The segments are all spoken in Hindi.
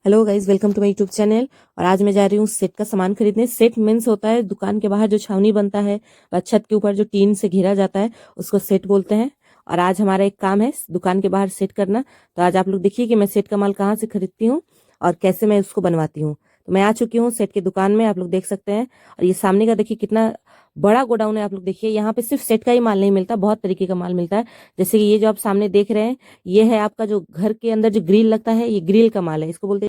Hello guys, welcome to my YouTube channel. और आज मैं जा रही हूँ सेट का सामान खरीदने। सेट मीन्स होता है दुकान के बाहर जो छावनी बनता है व छत के ऊपर जो टीन से घेरा जाता है, उसको सेट बोलते हैं। और आज हमारा एक काम है दुकान के बाहर सेट करना। तो आज आप लोग देखिए कि मैं सेट का माल कहाँ से खरीदती हूँ और कैसे मैं उसको बनवाती हूँ। तो मैं आ चुकी हूँ सेट की दुकान में, आप लोग देख सकते हैं। और ये सामने का देखिए कितना बड़ा गोडाउन है। आप लोग देखिए, यहाँ पे सिर्फ सेट का ही माल नहीं मिलता, बहुत तरीके का माल मिलता है। जैसे कि ये जो आप सामने देख रहे हैं, ये है आपका जो घर के अंदर जो ग्रिल लगता है, ये ग्रिल का माल है। इसको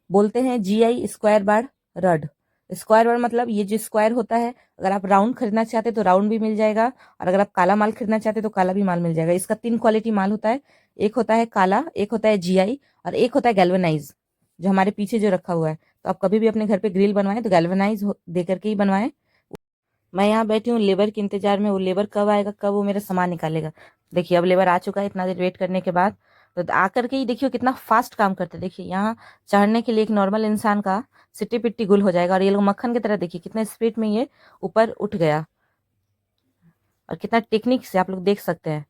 बोलते हैं GI square bar rod. Square bar मतलब ये जो स्क्वायर होता है, अगर आप राउंड खरीदना चाहते तो राउंड भी मिल जाएगा, और अगर आप काला माल खरीदना चाहते तो काला भी माल मिल जाएगा। इसका 3 क्वालिटी माल होता है। एक होता है काला, एक होता है GI, और एक होता है गैल्वेनाइज, जो हमारे पीछे जो रखा हुआ है। तो आप कभी भी अपने घर पे ग्रिल बनवाएं तो गैल्वेनाइज दे करके ही बनवाएं। मैं यहाँ बैठी हूँ लेबर के इंतजार में। वो लेबर कब आएगा, कब वो मेरा सामान निकालेगा। देखिए अब लेबर आ चुका है इतना देर वेट करने के बाद। तो आकर के ही देखियो कितना फास्ट काम करते हैं। देखिए यहाँ चढ़ने के लिए एक नॉर्मल इंसान का सिट्टी पिट्टी गुल हो जाएगा, और ये लोग मक्खन की तरह देखिए कितने स्पीड में ये ऊपर उठ गया, और कितना टेक्निक से आप लोग देख सकते हैं।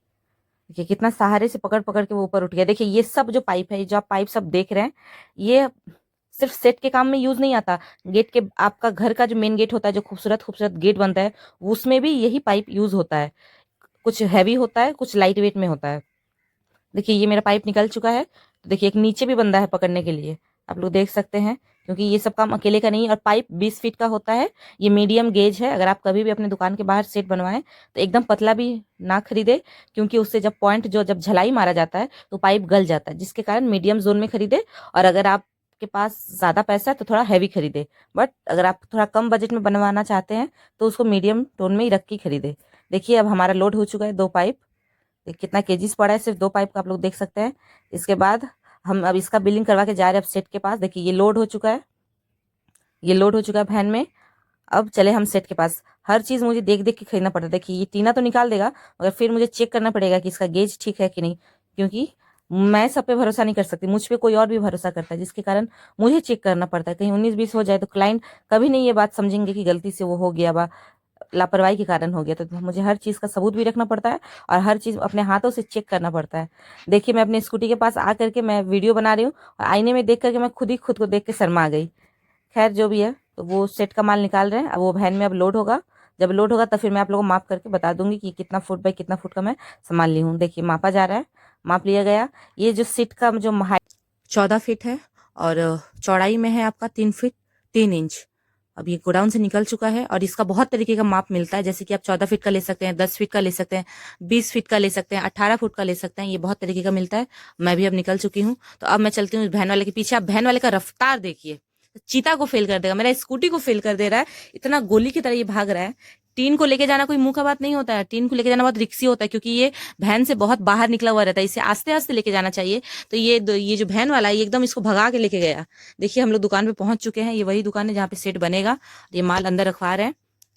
देखिए कितना सहारे से पकड़ पकड़ के वो ऊपर उठ गया। देखिए ये सब जो पाइप है, जो आप पाइप सब देख रहे हैं, ये सिर्फ सेट के काम में यूज नहीं आता। गेट के, आपका घर का जो मेन गेट होता है, जो खूबसूरत खूबसूरत गेट बनता है, उसमें भी यही पाइप यूज होता है। कुछ हैवी होता है, कुछ लाइट वेट में होता है। देखिए ये मेरा पाइप निकल चुका है। तो देखिए एक नीचे भी बंदा है पकड़ने के लिए, आप लोग देख सकते हैं। क्योंकि ये सब काम अकेले का नहीं है। और पाइप 20 फीट का होता है। ये मीडियम गेज है। अगर आप कभी भी अपने दुकान के बाहर सेट बनवाएं तो एकदम पतला भी ना खरीदे, क्योंकि उससे जब पॉइंट जो जब झलाई मारा जाता है तो पाइप गल जाता है, जिसके कारण मीडियम जोन में खरीदे। और अगर आपके पास ज़्यादा पैसा है तो थोड़ा हैवी खरीदे। बट अगर आप थोड़ा कम बजट में बनवाना चाहते हैं तो उसको मीडियम टोन में ही रख के खरीदे। देखिए अब हमारा लोड हो चुका है 2 पाइप। कितना केजीज पड़ा है सिर्फ 2 पाइप का, आप लोग देख सकते हैं। इसके बाद हम अब इसका बिलिंग करवा के जा रहे हैं अब सेट के पास। देखिए ये लोड हो चुका है, ये लोड हो चुका है वैन में। अब चले हम सेट के पास। हर चीज़ मुझे देख देख के खरीदना पड़ता है। देखिए ये टीना तो निकाल देगा, मगर फिर मुझे चेक करना पड़ेगा कि इसका गेज ठीक है कि नहीं, क्योंकि मैं सब पे भरोसा नहीं कर सकती। मुझ पे कोई और भी भरोसा करता है, जिसके कारण मुझे चेक करना पड़ता है। कहीं 19-20 हो जाए तो क्लाइंट कभी नहीं ये बात समझेंगे कि गलती से वो हो गया बा, लापरवाही के कारण हो गया। तो मुझे हर चीज़ का सबूत भी रखना पड़ता है, और हर चीज़ अपने हाथों से चेक करना पड़ता है। देखिए मैं अपने स्कूटी के पास आ करके मैं वीडियो बना रही हूँ, और आईने में देख करके मैं खुद ही खुद को देख के शर्मा गई। खैर जो भी है, तो वो सेट का माल निकाल रहे हैं। अब वो वैन में अब लोड होगा। जब लोड होगा तो फिर मैं आप लोगों को माप करके बता दूंगी कि कितना फुट बाई कितना फुट का मैं सामान ली हूँ। देखिए मापा जा रहा है, माप लिया गया। ये जो सीट का जो 14 फीट है, और चौड़ाई में है आपका 3 फीट 3 इंच। अब ये गोडाउन से निकल चुका है, और इसका बहुत तरीके का माप मिलता है। जैसे कि आप 14 फीट का ले सकते हैं, 10 फीट का ले सकते हैं, 20 फीट का ले सकते हैं, 18 फुट का ले सकते हैं। ये बहुत तरीके का मिलता है। मैं भी अब निकल चुकी हूँ। तो अब मैं चलती हूँ वैन वाले के पीछे। आप वैन वाले का रफ्तार देखिए, चीता को फेल कर देगा, मेरा स्कूटी को फेल कर दे रहा है। इतना गोली की तरह ये भाग रहा है। टीन को लेके जाना कोई मुंह का बात नहीं होता है। टीन को लेके जाना बहुत रिक्सी होता है, क्योंकि ये वैन से बहुत बाहर निकला हुआ रहता है। इसे आस्ते आस्ते लेके जाना चाहिए। तो ये जो वैन वाला है, ये एकदम इसको भगा के लेके गया। देखिए हम लोग दुकान पे पहुंच चुके हैं। ये वही दुकान है जहाँ पे सेट बनेगा। ये माल अंदर रखवा रहे हैं।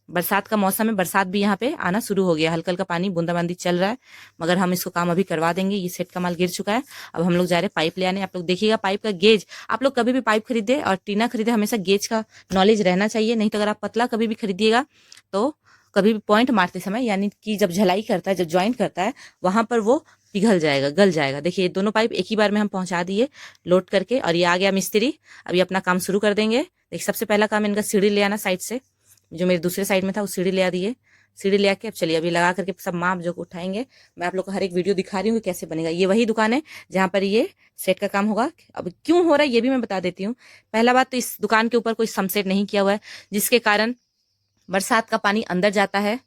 बरसात का मौसम है, बरसात भी यहाँ पे आना शुरू हो गया। हल्का हल्का पानी बूंदाबांदी चल रहा है, मगर हम इसको काम अभी करवा देंगे। ये सेट का माल गिर चुका है। अब हम लोग जा रहे हैं पाइप ले आने। आप लोग देखिएगा पाइप का गेज। आप लोग कभी भी पाइप खरीदे और टीना खरीदे, हमेशा गेज का नॉलेज रहना चाहिए। नहीं तो अगर आप पतला कभी भी खरीदिएगा तो कभी भी पॉइंट मारते समय, यानी कि जब झलाई करता है, जब ज्वाइंट करता है, वहां पर वो पिघल जाएगा, गल जाएगा। देखिए दोनों पाइप एक ही बार में हम पहुंचा दिए लोड करके, और ये आ गया मिस्त्री। अभी अपना काम शुरू कर देंगे। देखिए सबसे पहला काम इनका सीढ़ी ले आना साइड से, जो मेरे दूसरे साइड में था, वो सीढ़ी ले आ दिए। सीढ़ी ले आके अब चलिए अभी लगा करके सब माप जो उठाएंगे। मैं आप लोग को हर एक वीडियो दिखा रही हूँ कि कैसे बनेगा। ये वही दुकान है जहाँ पर ये सेट का काम होगा। अब क्यों हो रहा है ये भी मैं बता देती हूँ। पहला बात तो इस दुकान के ऊपर कोई समसेट नहीं किया हुआ है, जिसके कारण बरसात का पानी अंदर जाता है।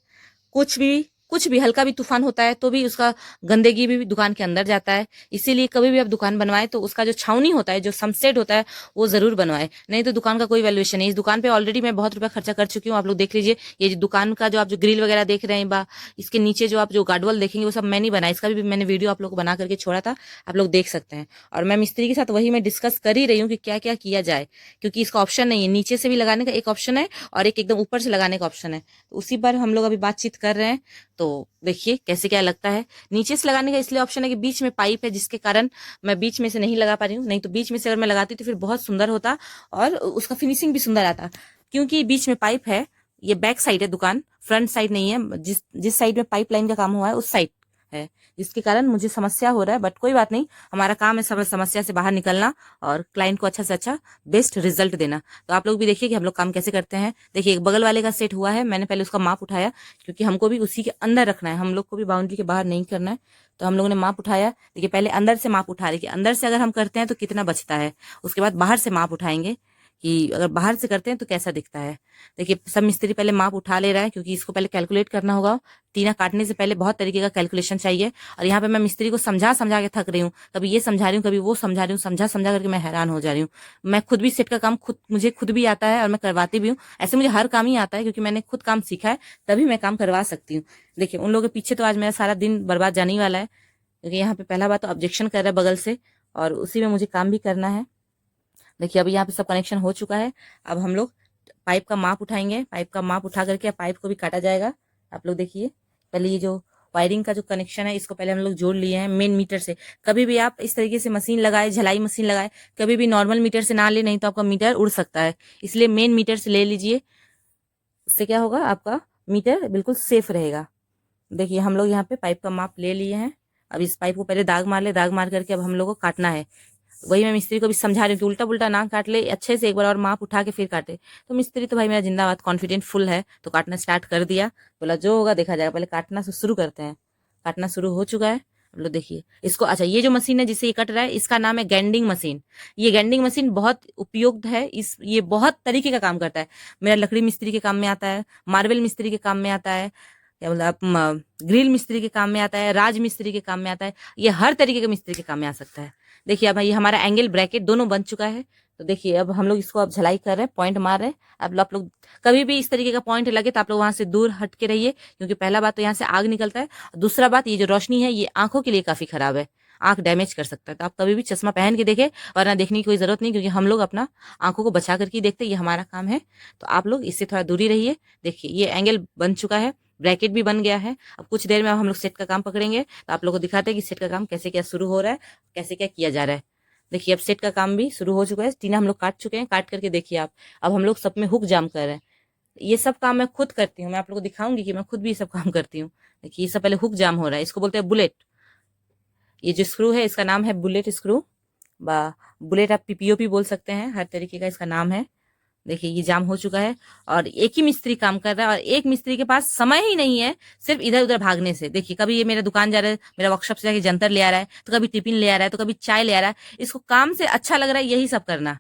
कुछ भी हल्का भी तूफान होता है तो भी उसका गंदगी भी दुकान के अंदर जाता है। इसीलिए कभी भी आप दुकान बनवाए तो उसका जो छावनी होता है, जो सनसेट होता है, वो जरूर बनवाए। नहीं तो दुकान का कोई वैल्यूएशन नहीं। इस दुकान पे ऑलरेडी मैं बहुत रुपया खर्चा कर चुकी हूँ। आप लोग देख लीजिए, ये जो दुकान का जो आप जो ग्रिल वगैरह देख रहे हैं, बा इसके नीचे जो आप जो गार्डवॉल देखेंगे, वो सब मैं नहीं बनाया। इसका भी मैंने वीडियो आप लोग को बना करके छोड़ा था, आप लोग देख सकते हैं। और मैं मिस्त्री के साथ वही मैं डिस्कस कर ही रही हूँ कि क्या क्या किया जाए, क्योंकि इसका ऑप्शन नहीं है। नीचे से भी लगाने का एक ऑप्शन है, और एक एकदम ऊपर से लगाने का ऑप्शन है। तो उसी पर हम लोग अभी बातचीत कर रहे हैं। तो देखिए कैसे क्या लगता है। नीचे से लगाने का इसलिए ऑप्शन है कि बीच में पाइप है, जिसके कारण मैं बीच में से नहीं लगा पा रही हूँ। नहीं तो बीच में से अगर मैं लगाती तो फिर बहुत सुंदर होता, और उसका फिनिशिंग भी सुंदर आता। क्योंकि बीच में पाइप है, ये बैक साइड है दुकान, फ्रंट साइड नहीं है। जिस जिस साइड में पाइप लाइन का काम हुआ है उस साइड है, जिसके कारण मुझे समस्या हो रहा है। बट कोई बात नहीं, हमारा काम है सब समस्या से बाहर निकलना और क्लाइंट को अच्छा से अच्छा बेस्ट रिजल्ट देना। तो आप लोग भी देखिए कि हम लोग काम कैसे करते हैं। देखिए बगल वाले का सेट हुआ है, मैंने पहले उसका माप उठाया क्योंकि हमको भी उसी के अंदर रखना है, हम लोग को भी बाउंड्री के बाहर नहीं करना है। तो हम लोगों ने माप उठाया। देखिए पहले अंदर से माप उठा रही कि अंदर से अगर हम करते हैं तो कितना बचता है, उसके बाद बाहर से माप उठाएंगे कि अगर बाहर से करते हैं तो कैसा दिखता है। देखिए सब मिस्त्री पहले माप उठा ले रहा है क्योंकि इसको पहले कैलकुलेट करना होगा। टीना काटने से पहले बहुत तरीके का कैलकुलेशन चाहिए और यहाँ पे मैं मिस्त्री को समझा समझा के थक रही हूँ, कभी ये समझा रही हूँ कभी वो समझा रही हूँ, समझा समझा करके मैं हैरान हो जा रही हूँ। मैं खुद भी सेट का काम मुझे खुद भी आता है और मैं करवाती भी हूँ। ऐसे मुझे हर काम ही आता है क्योंकि मैंने खुद काम सीखा है, तभी मैं काम करवा सकती हूँ। देखिए उन लोगों के पीछे तो आज मेरा सारा दिन बर्बाद जाने ही वाला है क्योंकि यहाँ पे पहला बात तो ऑब्जेक्शन कर रहा है बगल से और उसी में मुझे काम भी करना है। देखिए अभी यहाँ पे सब कनेक्शन हो चुका है। अब हम लोग पाइप का माप उठाएंगे, पाइप का माप उठा करके पाइप को भी काटा जाएगा। आप लोग देखिए पहले ये जो वायरिंग का जो कनेक्शन है इसको पहले हम लोग जोड़ लिए हैं मेन मीटर से। कभी भी आप इस तरीके से मशीन लगाए, झलाई मशीन लगाए, कभी भी नॉर्मल मीटर से ना ले, नहीं तो आपका मीटर उड़ सकता है। इसलिए मेन मीटर से ले लीजिए, उससे क्या होगा आपका मीटर बिल्कुल सेफ रहेगा। देखिए हम लोग यहाँ पे पाइप का माप ले लिए हैं। अब इस पाइप को पहले दाग मार ले, दाग मार करके अब हम लोग को काटना है। वही मैं मिस्त्री को भी समझा रही हूँ कि उल्टा पुल्टा ना काट ले, अच्छे से एक बार और माप उठा के फिर काटे। तो मिस्त्री तो भाई मेरा जिंदाबाद कॉन्फिडेंट फुल है, तो काटना स्टार्ट कर दिया। बोला जो होगा देखा जाएगा, पहले काटना शुरू करते हैं। काटना शुरू हो चुका है। अब लोग देखिए इसको। अच्छा ये जो मशीन है जिससे ये कट रहा है इसका नाम है ग्राइंडिंग मशीन। ये ग्राइंडिंग मशीन बहुत उपयुक्त है, ये बहुत तरीके का काम करता है। मेरा लकड़ी मिस्त्री के काम में आता है, मार्बल मिस्त्री के काम में आता है, क्या बोलते आप ग्रिल मिस्त्री के काम में आता है, राज मिस्त्री के काम में आता है। ये हर तरीके के मिस्त्री के काम में आ सकता है। देखिए अब ये हमारा एंगल ब्रैकेट दोनों बन चुका है। तो देखिए अब हम लोग इसको अब झलाई कर रहे हैं, पॉइंट मार रहे हैं। अब आप लोग कभी भी इस तरीके का पॉइंट लगे तो आप लोग वहां से दूर हट के रहिए क्योंकि पहला बात तो यहाँ से आग निकलता है, दूसरा बात ये जो रोशनी है ये आंखों के लिए काफी खराब है, आंख डैमेज कर सकता है। तो आप कभी भी चश्मा पहन के देखें, वरना देखने की कोई जरूरत नहीं क्योंकि हम लोग अपना आंखों को बचा करके देखते हैं, ये हमारा काम है। तो आप लोग इससे थोड़ा दूरी रहिए। देखिए ये एंगल बन चुका है, ब्रैकेट भी बन गया है। अब कुछ देर में अब हम लोग सेट का काम पकड़ेंगे तो आप लोगों को दिखाते हैं कि सेट का काम कैसे क्या शुरू हो रहा है, कैसे क्या किया जा रहा है। देखिए अब सेट का काम भी शुरू हो चुका है। टीना हम लोग काट चुके हैं, काट करके देखिए आप। अब हम लोग सब में हुक जाम कर रहे हैं। ये सब काम मैं खुद करती हूँ, मैं आप लोगों को दिखाऊंगी कि मैं खुद भी ये सब काम करती हूँ। देखिए ये सब पहले हुक जाम हो रहा है, इसको बोलते हैं बुलेट। ये जो स्क्रू है इसका नाम है बुलेट स्क्रू, बा बुलेट आप पीपीओपी बोल सकते हैं, हर तरीके का इसका नाम है। देखिए ये जाम हो चुका है और एक ही मिस्त्री काम कर रहा है और एक मिस्त्री के पास समय ही नहीं है सिर्फ इधर उधर भागने से। देखिए कभी ये मेरा दुकान जा रहा है, मेरा वर्कशॉप से जाके जंतर ले आ रहा है, तो कभी टिफिन ले आ रहा है, तो कभी चाय ले आ रहा है। इसको काम से अच्छा लग रहा है यही सब करना।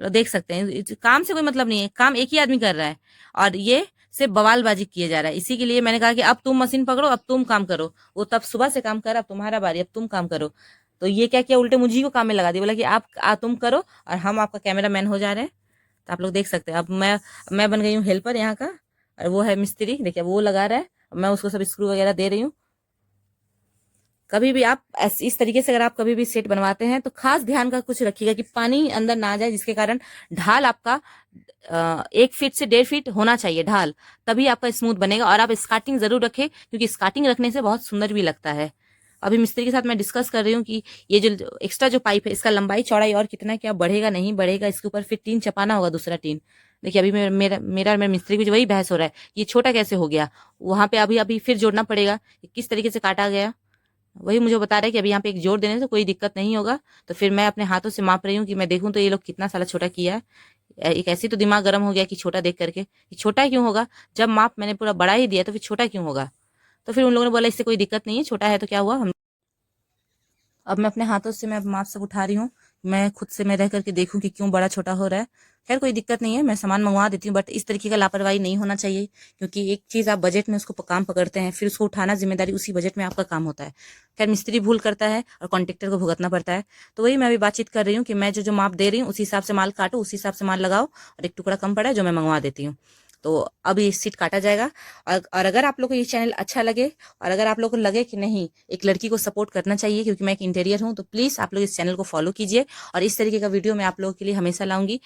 तो देख सकते हैं काम से कोई मतलब नहीं है, काम एक ही आदमी कर रहा है और ये सिर्फ बवालबाजी किए जा रहा है। इसी के लिए मैंने कहा कि अब तुम मशीन पकड़ो, अब तुम काम करो। वो तब सुबह से काम कर रहा, अब तुम्हारा बारी, अब तुम काम करो। तो ये क्या किया, उल्टे मुझे को काम में लगा दिया, बोला कि तुम करो और हम आपका कैमरा मैन हो जा रहे हैं। तो आप लोग देख सकते हैं अब मैं बन गई हूँ हेल्पर यहाँ का और वो है मिस्त्री। देखिए वो लगा रहा है, मैं उसको सब स्क्रू वगैरह दे रही हूँ। कभी भी आप इस तरीके से अगर आप कभी भी सेट बनवाते हैं तो खास ध्यान का कुछ रखिएगा कि पानी अंदर ना जाए, जिसके कारण ढाल आपका 1 फीट से 1.5 फीट होना चाहिए ढाल, तभी आपका स्मूथ बनेगा। और आप स्कार्टिंग जरूर रखें क्योंकि स्कार्टिंग रखने से बहुत सुंदर भी लगता है। अभी मिस्त्री के साथ मैं डिस्कस कर रही हूँ कि ये जो एक्स्ट्रा जो पाइप है इसका लंबाई चौड़ाई और कितना क्या बढ़ेगा नहीं बढ़ेगा, इसके ऊपर फिर टीन चपाना होगा, दूसरा टीन। देखिए अभी मेरा मिस्त्री की वही बहस हो रहा है, ये छोटा कैसे हो गया, वहां पे अभी अभी फिर जोड़ना पड़ेगा, किस तरीके से काटा गया। वही मुझे बता रहा है कि अभी यहाँ पे एक जोड़ देने से कोई दिक्कत नहीं होगा। तो फिर मैं अपने हाथों से माप रही हूँ कि मैं देखूं तो ये लोग कितना साला छोटा किया है। एक ऐसी तो दिमाग गर्म हो गया कि छोटा देख करके, कि छोटा क्यों होगा, जब माप मैंने पूरा बड़ा ही दिया तो फिर छोटा क्यों होगा। तो फिर उन लोगों ने बोला इससे कोई दिक्कत नहीं है, छोटा है तो क्या हुआ। हम अब मैं अपने हाथों से मैं माप सब उठा रही हूँ, मैं खुद से मैं रह करके देखूं कि क्यों बड़ा छोटा हो रहा है। खैर कोई दिक्कत नहीं है, मैं सामान मंगवा देती हूँ, बट इस तरीके का लापरवाही नहीं होना चाहिए क्योंकि एक चीज आप बजट में उसको काम पकड़ते हैं, फिर उसको उठाना जिम्मेदारी उसी बजट में आपका काम होता है। खैर मिस्त्री भूल करता है और कॉन्ट्रेक्टर को भुगतना पड़ता है। तो वही मैं अभी बातचीत कर रही हूँ कि मैं जो जो माप दे रही हूँ उसी हिसाब से माल काटो, उसी हिसाब से माल लगाओ, और एक टुकड़ा कम पड़ा है जो मैं मंगवा देती हूँ। तो अब ये सीट काटा जाएगा। और अगर आप लोग को ये चैनल अच्छा लगे और अगर आप लोग को लगे कि नहीं एक लड़की को सपोर्ट करना चाहिए क्योंकि मैं एक इंटीरियर हूँ, तो प्लीज आप लोग इस चैनल को फॉलो कीजिए और इस तरीके का वीडियो मैं आप लोगों के लिए हमेशा लाऊंगी।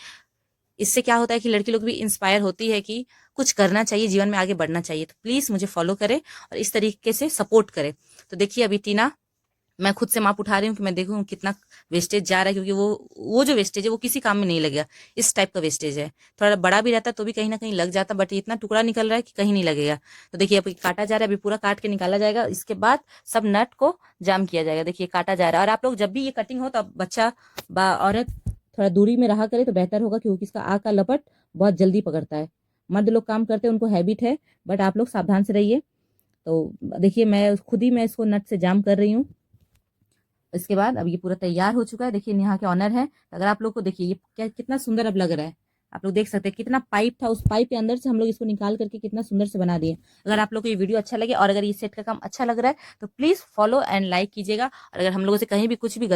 इससे क्या होता है कि लड़की लोग भी इंस्पायर होती है कि कुछ करना चाहिए, जीवन में आगे बढ़ना चाहिए। तो प्लीज मुझे फॉलो करें और इस तरीके से सपोर्ट करें। तो देखिए अभी टीना मैं खुद से माप उठा रही हूँ कि मैं देखूँ कितना वेस्टेज जा रहा है, क्योंकि वो जो वेस्टेज है वो किसी काम में नहीं लगेगा। इस टाइप का वेस्टेज है, थोड़ा बड़ा भी रहता तो भी कहीं ना कहीं लग जाता, बट इतना टुकड़ा निकल रहा है कि कहीं नहीं लगेगा। तो देखिए अब काटा जा रहा है, अभी पूरा काट के निकाला जाएगा, इसके बाद सब नट को जाम किया जाएगा। देखिए काटा जा रहा है। और आप लोग जब भी ये कटिंग हो तो बच्चा औरत थोड़ा दूरी में रहा करे तो बेहतर होगा, क्योंकि इसका आग का लपट बहुत जल्दी पकड़ता है। मर्द लोग काम करते हैं, उनको हैबिट है, बट आप लोग सावधान से रहिए। तो देखिए मैं खुद ही मैं इसको नट से जाम कर रही हूँ। इसके बाद अब ये पूरा तैयार हो चुका है। देखिए यहाँ के ऑनर है, अगर आप लोग को देखिए ये क्या कितना सुंदर अब लग रहा है। आप लोग देख सकते हैं कितना पाइप था, उस पाइप के अंदर से हम लोग इसको निकाल करके कितना सुंदर से बना दिए। अगर आप लोग को ये वीडियो अच्छा लगे और अगर ये सेट का काम अच्छा लग रहा है तो प्लीज फॉलो एंड लाइक कीजिएगा। और अगर हम लोगों से कहीं भी कुछ भी